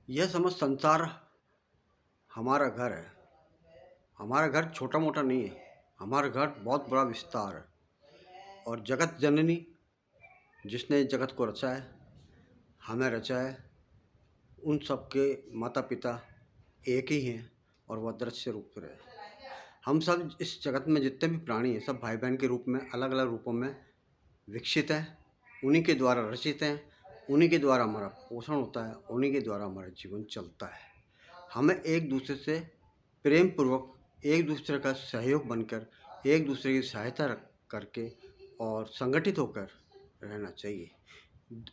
यह समझ संसार हमारा घर है। हमारा घर छोटा मोटा नहीं है, हमारा घर बहुत बड़ा विस्तार है। और जगत जननी जिसने इस जगत को रचा है, हमें रचा है, उन सब के माता पिता एक ही हैं और वह दृश्य रूप में है। हम सब इस जगत में जितने भी प्राणी हैं, सब भाई बहन के रूप में अलग अलग रूपों में विकसित हैं, उन्हीं के द्वारा रचित हैं, उन्हीं के द्वारा हमारा पोषण होता है, उन्हीं के द्वारा हमारा जीवन चलता है। हमें एक दूसरे से प्रेम पूर्वक, एक दूसरे का सहयोग बनकर, एक दूसरे की सहायता करके और संगठित होकर रहना चाहिए।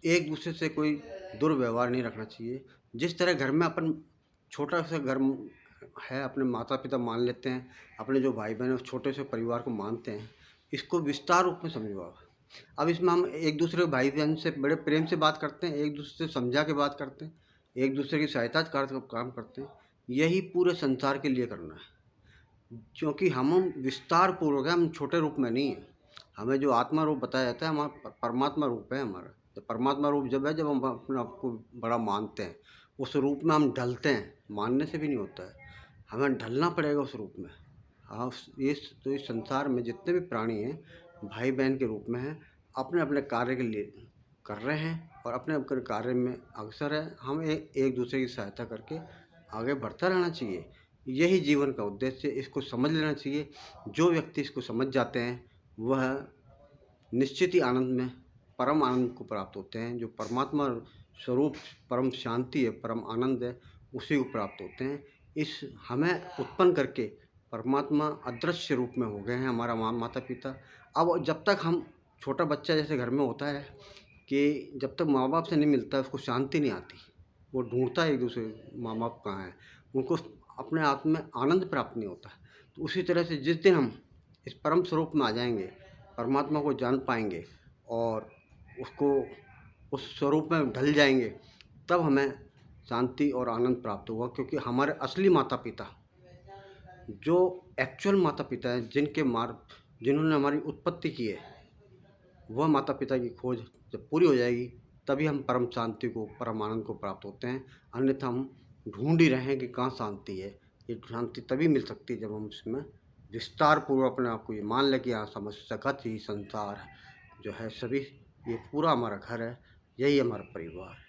एक दूसरे से कोई दुर्व्यवहार नहीं रखना चाहिए। जिस तरह घर में अपन छोटा सा घर है, अपने माता पिता मान लेते हैं, अपने जो भाई बहन उस छोटे से परिवार को मानते हैं, इसको विस्तार रूप में समझो आप। अब इसमें हम एक दूसरे भाई बहन से बड़े प्रेम से बात करते हैं, एक दूसरे से समझा के बात करते हैं, एक दूसरे की सहायता काम करते हैं। यही पूरे संसार के लिए करना है, क्योंकि हम विस्तार पूर्वक है, हम छोटे रूप में नहीं है। हमें जो आत्मा रूप बताया जाता है, हमारा परमात्मा रूप है हमारा। तो परमात्मा रूप जब है, जब हम अपने आप को बड़ा मानते हैं, उस रूप में हम ढलते हैं। मानने से भी नहीं होता है, हमें ढलना पड़ेगा उस रूप में। हाँ, इस संसार में जितने भी प्राणी हैं, भाई बहन के रूप में हैं, अपने अपने कार्य के लिए कर रहे हैं और अपने अपने कार्य में अग्रसर है। हमें एक दूसरे की सहायता करके आगे बढ़ता रहना चाहिए। यही जीवन का उद्देश्य है, इसको समझ लेना चाहिए। जो व्यक्ति इसको समझ जाते हैं, वह निश्चित ही आनंद में, परम आनंद को प्राप्त होते हैं। जो परमात्मा स्वरूप परम शांति है, परम आनंद है, उसी को प्राप्त होते हैं। इस हमें उत्पन्न करके परमात्मा अदृश्य रूप में हो गए हैं हमारा माता पिता। अब जब तक हम, छोटा बच्चा जैसे घर में होता है कि जब तक माँ बाप से नहीं मिलता उसको शांति नहीं आती, वो ढूंढता है एक दूसरे माँ बाप कहाँ हैं, उनको अपने आप में आनंद प्राप्त नहीं होता। तो उसी तरह से जिस दिन हम इस परम स्वरूप में आ जाएंगे, परमात्मा को जान पाएंगे और उसको उस स्वरूप में ढल जाएंगे, तब हमें शांति और आनंद प्राप्त होगा। क्योंकि हमारे असली माता पिता, जो एक्चुअल माता पिता हैं, जिन्होंने हमारी उत्पत्ति की है, वह माता पिता की खोज जब पूरी हो जाएगी, तभी हम परम शांति को, परम आनंद को प्राप्त होते हैं। अन्यथा हम ढूंढ ही रहे हैं कि कहाँ शांति है। ये शांति तभी मिल सकती है जब हम इसमें विस्तार पूर्वक अपने आप को ये मान लें कि हाँ, समझ सकत ही संसार जो है सभी, ये पूरा हमारा घर है, यही हमारा परिवार है।